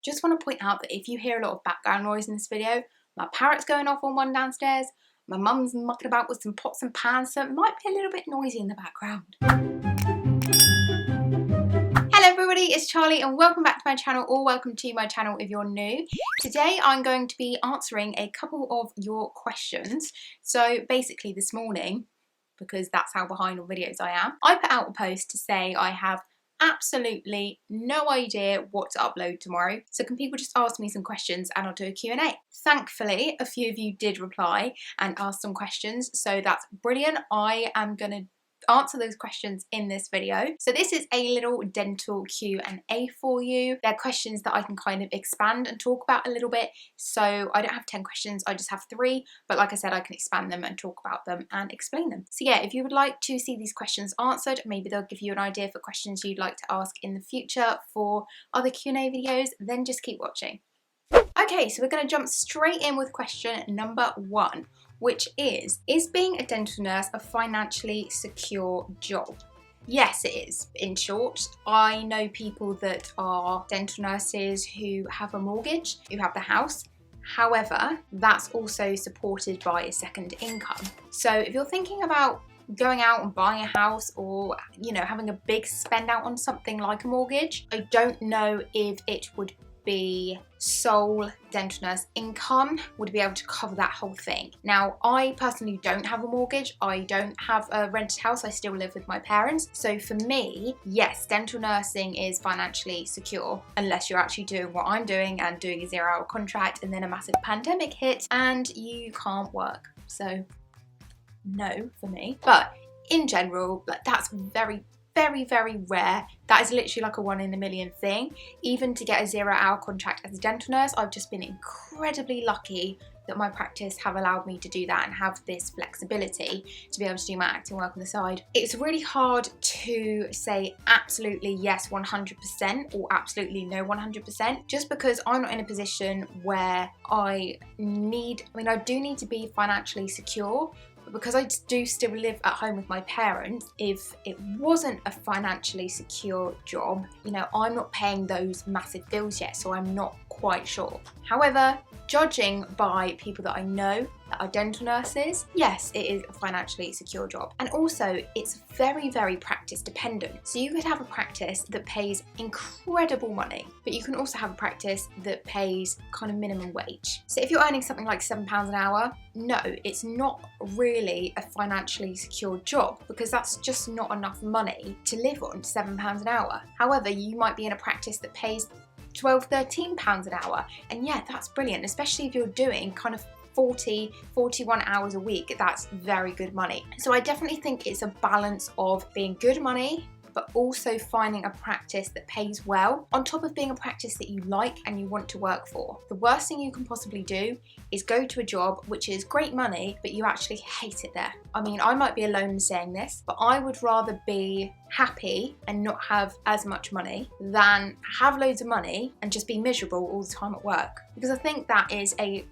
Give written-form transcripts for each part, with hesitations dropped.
Just want to point out that if you hear a lot of background noise in this video, my parrot's going off on one downstairs, my mum's mucking about with some pots and pans, so it might be a little bit noisy in the background. Hello everybody, it's Charlie and welcome back to my channel, or welcome to my channel if you're new. Today I'm going to be answering a couple of your questions. So basically this morning, because that's how behind on videos I am, I put out a post to say I have absolutely no idea what to upload tomorrow, so can people just ask me some questions and I'll do a Q&A. Thankfully a few of you did reply and ask some questions, so that's brilliant. I am going to answer those questions in this video. So this is a little dental Q&A for you. They're questions that I can kind of expand and talk about a little bit. So I don't have 10 questions, I just have 3, but like I said, I can expand them and talk about them and explain them. So yeah, if you would like to see these questions answered, maybe they'll give you an idea for questions you'd like to ask in the future for other Q&A videos, then just keep watching. Okay, so we're going to jump straight in with question number 1, which is being a dental nurse a financially secure job? Yes, it is. In short, I know people that are dental nurses who have a mortgage, who have the house. However, that's also supported by a second income. So if you're thinking about going out and buying a house, or having a big spend out on something like a mortgage, I don't know if it would be sole dental nurse income would be able to cover that whole thing. Now, I personally don't have a mortgage, I don't have a rented house, I still live with my parents. So for me, yes, dental nursing is financially secure, unless you're actually doing what I'm doing and doing a 0-hour contract and then a massive pandemic hit and you can't work. So no for me. But in general, that's very rare. That is literally like a 1 in a million thing. Even to get a 0-hour contract as a dental nurse, I've just been incredibly lucky that my practice have allowed me to do that and have this flexibility to be able to do my acting work on the side. It's really hard to say absolutely yes 100% or absolutely no 100%, just because I'm not in a position where I do need to be financially secure. But because I do still live at home with my parents, if it wasn't a financially secure job, I'm not paying those massive bills yet, so I'm not quite sure. However, judging by people that I know that are dental nurses, yes, it is a financially secure job. And also, it's very practice dependent. So you could have a practice that pays incredible money, but you can also have a practice that pays kind of minimum wage. So if you're earning something like £7 an hour, no, it's not really a financially secure job, because that's just not enough money to live on, £7 an hour. However, you might be in a practice that pays £12, £13 an hour, and yeah, that's brilliant, especially if you're doing kind of 41 hours a week. That's very good money. So I definitely think it's a balance of being good money, but also finding a practice that pays well, on top of being a practice that you like and you want to work for. The worst thing you can possibly do is go to a job which is great money, but you actually hate it there. I might be alone in saying this, but I would rather be happy and not have as much money than have loads of money and just be miserable all the time at work. Because I think that is a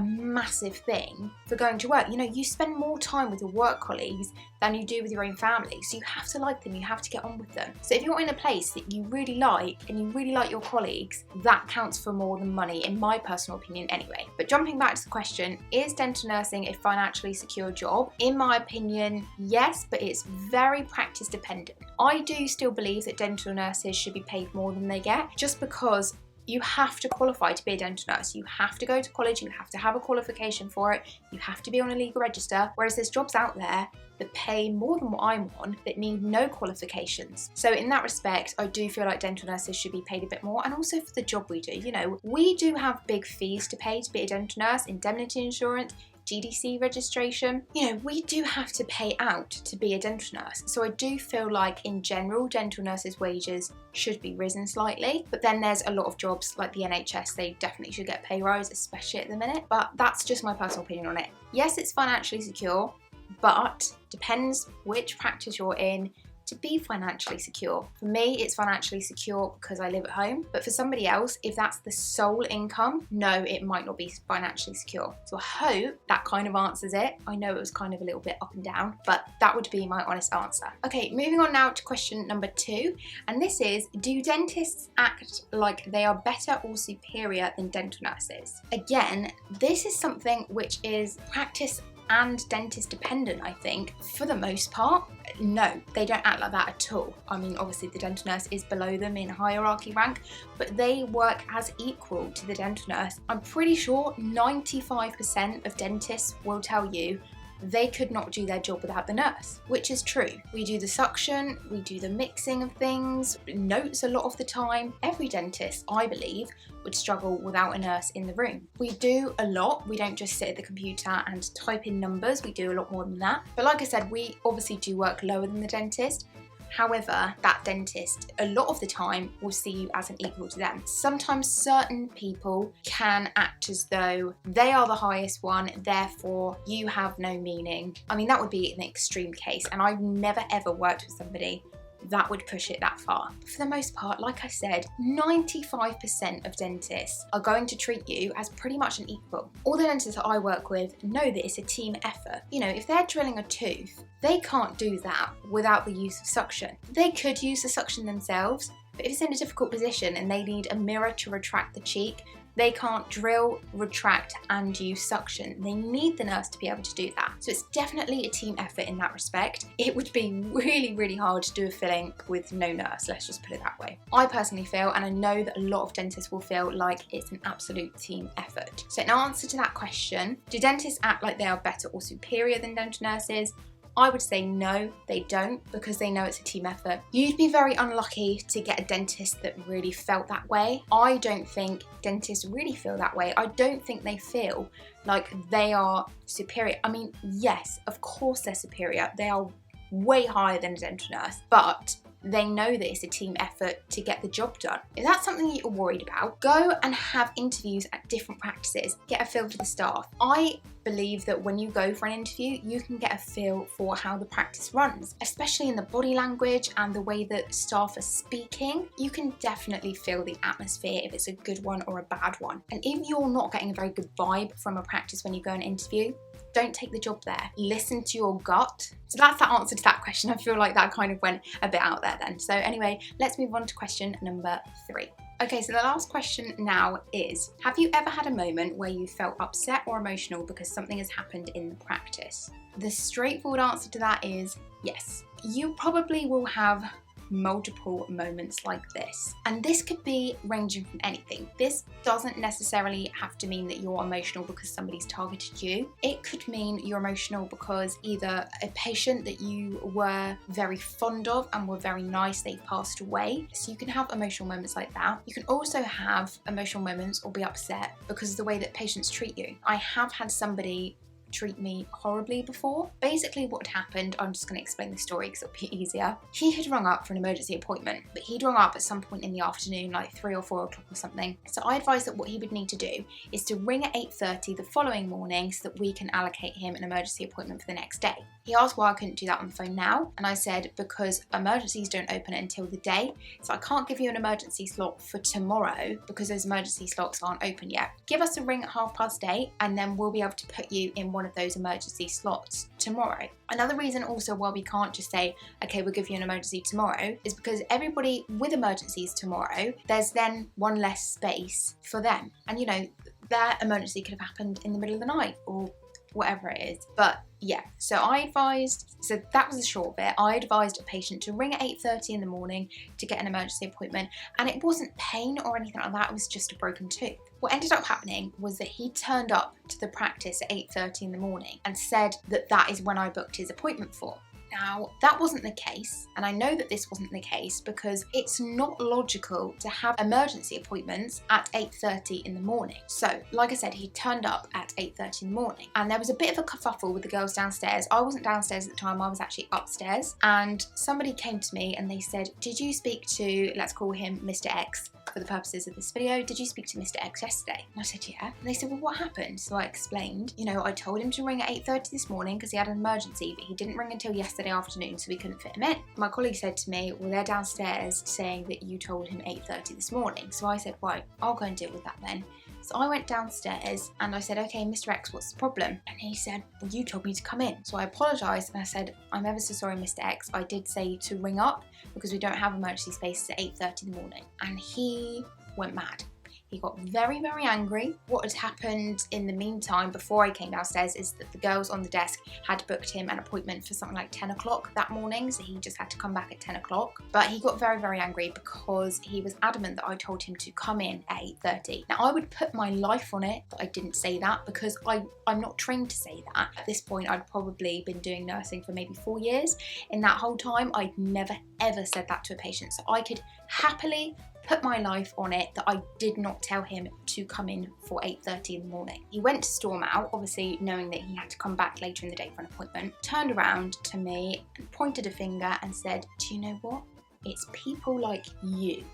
massive thing for going to work. You spend more time with your work colleagues than you do with your own family, so you have to like them, you have to get on with them. So if you're in a place that you really like and you really like your colleagues, that counts for more than money, in my personal opinion anyway. But jumping back to the question, is dental nursing a financially secure job? In my opinion, yes, but it's very practice dependent. I do still believe that dental nurses should be paid more than they get, just because you have to qualify to be a dental nurse. You have to go to college, you have to have a qualification for it, you have to be on a legal register, whereas there's jobs out there that pay more than what I'm on that need no qualifications. So in that respect, I do feel like dental nurses should be paid a bit more, and also for the job we do. We do have big fees to pay to be a dental nurse: indemnity insurance, GDC registration. We do have to pay out to be a dental nurse. So I do feel like in general, dental nurses' wages should be risen slightly. But then there's a lot of jobs like the NHS, they definitely should get pay rise, especially at the minute. But that's just my personal opinion on it. Yes, it's financially secure, but depends which practice you're in, to be financially secure. For me, it's financially secure because I live at home, but for somebody else, if that's the sole income, no, it might not be financially secure. So I hope that kind of answers it. I know it was kind of a little bit up and down, but that would be my honest answer. Okay, moving on now to question number 2, and this is, do dentists act like they are better or superior than dental nurses? Again, this is something which is practice and dentist dependent, I think. For the most part, no, they don't act like that at all. I mean, obviously the dental nurse is below them in hierarchy rank, but they work as equal to the dental nurse. I'm pretty sure 95% of dentists will tell you they could not do their job without the nurse, which is true. We do the suction, we do the mixing of things, notes a lot of the time. Every dentist, I believe, would struggle without a nurse in the room. We do a lot. We don't just sit at the computer and type in numbers. We do a lot more than that. But like I said, we obviously do work lower than the dentist. However, that dentist, a lot of the time, will see you as an equal to them. Sometimes certain people can act as though they are the highest one, therefore you have no meaning. I mean, that would be an extreme case, and I've never ever worked with somebody that would push it that far. But for the most part, like I said, 95% of dentists are going to treat you as pretty much an equal. All the dentists that I work with know that it's a team effort. You know, if they're drilling a tooth, they can't do that without the use of suction. They could use the suction themselves, but if it's in a difficult position and they need a mirror to retract the cheek, they can't drill, retract, and use suction. They need the nurse to be able to do that. So it's definitely a team effort in that respect. It would be really, really hard to do a filling with no nurse, let's just put it that way. I personally feel, and I know that a lot of dentists will feel, like it's an absolute team effort. So in answer to that question, do dentists act like they are better or superior than dental nurses? I would say no, they don't, because they know it's a team effort. You'd be very unlucky to get a dentist that really felt that way. I don't think dentists really feel that way. I don't think they feel like they are superior. I mean, yes, of course they're superior. They are way higher than a dental nurse, but they know that it's a team effort to get the job done. If that's something you're worried about, go and have interviews at different practices. Get a feel for the staff. I believe that when you go for an interview, you can get a feel for how the practice runs, especially in the body language and the way that staff are speaking. You can definitely feel the atmosphere, if it's a good one or a bad one. And if you're not getting a very good vibe from a practice when you go and interview, don't take the job there. Listen to your gut. So that's the answer to that question. I feel like that kind of went a bit out there then. So anyway, let's move on to question number 3. Okay, so the last question now is, have you ever had a moment where you felt upset or emotional because something has happened in the practice? The straightforward answer to that is yes. You probably will have multiple moments like this, and this could be ranging from anything. This doesn't necessarily have to mean that you're emotional because somebody's targeted you. It could mean you're emotional because either a patient that you were very fond of and were very nice, they've passed away. So you can have emotional moments like that. You can also have emotional moments or be upset because of the way that patients treat you. I have had somebody treat me horribly before. Basically what happened, I'm just going to explain the story because it'll be easier. He had rung up for an emergency appointment, but he'd rung up at some point in the afternoon, like 3 or 4 o'clock or something. So I advised that what he would need to do is to ring at 8:30 the following morning so that we can allocate him an emergency appointment for the next day. He asked why I couldn't do that on the phone now, and I said because emergencies don't open until the day, so I can't give you an emergency slot for tomorrow because those emergency slots aren't open yet. Give us a ring at 8:30 and then we'll be able to put you in one of those emergency slots tomorrow. Another reason also why we can't just say, okay, we'll give you an emergency tomorrow, is because everybody with emergencies tomorrow, there's then one less space for them. And you know, their emergency could have happened in the middle of the night or whatever it is. But yeah, so that was the short bit. I advised a patient to ring at 8:30 in the morning to get an emergency appointment, and it wasn't pain or anything like that, it was just a broken tooth. What ended up happening was that he turned up to the practice at 8:30 in the morning and said that that is when I booked his appointment for. Now, that wasn't the case, and I know that this wasn't the case because it's not logical to have emergency appointments at 8:30 in the morning. So, like I said, he turned up at 8:30 in the morning, and there was a bit of a kerfuffle with the girls downstairs. I wasn't downstairs at the time, I was actually upstairs, and somebody came to me and they said, did you speak to, let's call him Mr. X for the purposes of this video, did you speak to Mr. X yesterday? And I said, yeah. And they said, well, what happened? So I explained, you know, I told him to ring at 8:30 this morning because he had an emergency, but he didn't ring until yesterday the afternoon, so we couldn't fit him in. My colleague said to me, well, they're downstairs saying that you told him 8:30 this morning. So I said, right, I'll go and deal with that then. So I went downstairs and I said, okay, Mr. X, what's the problem? And he said, well, you told me to come in. So I apologised and I said, I'm ever so sorry, Mr. X. I did say to ring up because we don't have emergency spaces at 8:30 in the morning. And he went mad. He got very, very angry. What had happened in the meantime before I came downstairs is that the girls on the desk had booked him an appointment for something like 10 o'clock that morning, so he just had to come back at 10 o'clock. But he got very, very angry because he was adamant that I told him to come in at 8:30. Now, I would put my life on it that I didn't say that because I'm not trained to say that. At this point, I'd probably been doing nursing for maybe 4 years. In that whole time, I'd never, ever said that to a patient. So I could happily put my life on it that I did not tell him to come in for 8:30 in the morning. He went to storm out, obviously knowing that he had to come back later in the day for an appointment, turned around to me and pointed a finger and said, do you know what? It's people like you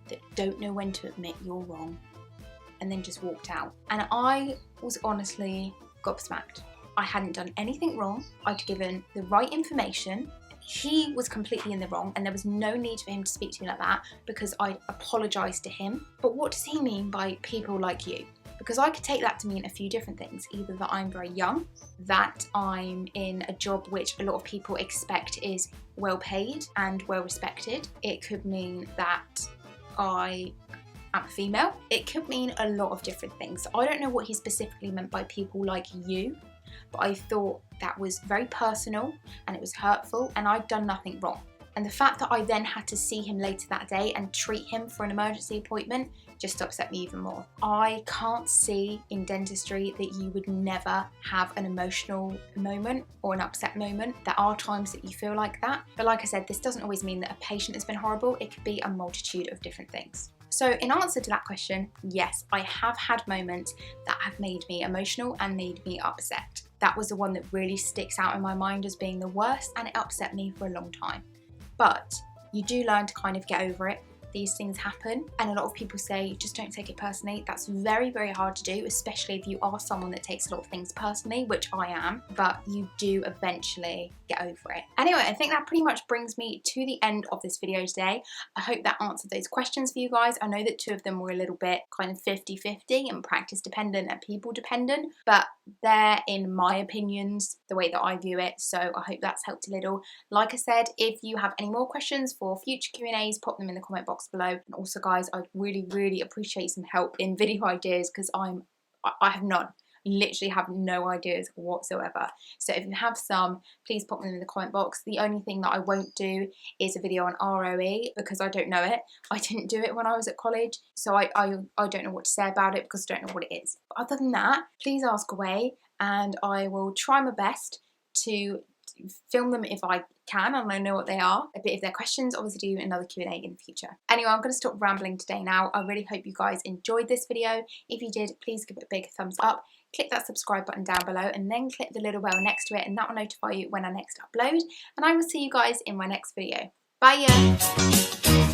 that don't know when to admit you're wrong, and then just walked out. And I was honestly gobsmacked. I hadn't done anything wrong. I'd given the right information. He was completely in the wrong and there was no need for him to speak to me like that because I apologised to him. But what does he mean by people like you? Because I could take that to mean a few different things. Either that I'm very young, that I'm in a job which a lot of people expect is well paid and well respected. It could mean that I am female. It could mean a lot of different things. I don't know what he specifically meant by people like you, but I thought that was very personal and it was hurtful and I'd done nothing wrong. And the fact that I then had to see him later that day and treat him for an emergency appointment just upset me even more. I can't see in dentistry that you would never have an emotional moment or an upset moment. There are times that you feel like that. But like I said, this doesn't always mean that a patient has been horrible. It could be a multitude of different things. So in answer to that question, yes, I have had moments that have made me emotional and made me upset. That was the one that really sticks out in my mind as being the worst, and it upset me for a long time. But you do learn to kind of get over it. These things happen, and a lot of people say just don't take it personally. That's very, very hard to do, especially if you are someone that takes a lot of things personally, which I am, but you do eventually get over it. Anyway, I think that pretty much brings me to the end of this video today. I hope that answered those questions for you guys. I know that 2 of them were a little bit kind of 50-50 and practice dependent and people dependent, but they're, in my opinions, the way that I view it. So I hope that's helped a little. Like I said, if you have any more questions for future Q&As, pop them in the comment box below. And also, guys, I'd really, really appreciate some help in video ideas because I have none. Literally have no ideas whatsoever. So if you have some, please pop them in the comment box. The only thing that I won't do is a video on ROE because I don't know it. I didn't do it when I was at college, so I don't know what to say about it because I don't know what it is. But other than that, please ask away and I will try my best to film them if I can and I know what they are. But if they're questions, obviously do another Q&A in the future. Anyway, I'm going to stop rambling today now. I really hope you guys enjoyed this video. If you did, please give it a big thumbs up. Click that subscribe button down below and then click the little bell next to it and that will notify you when I next upload. And I will see you guys in my next video. Bye!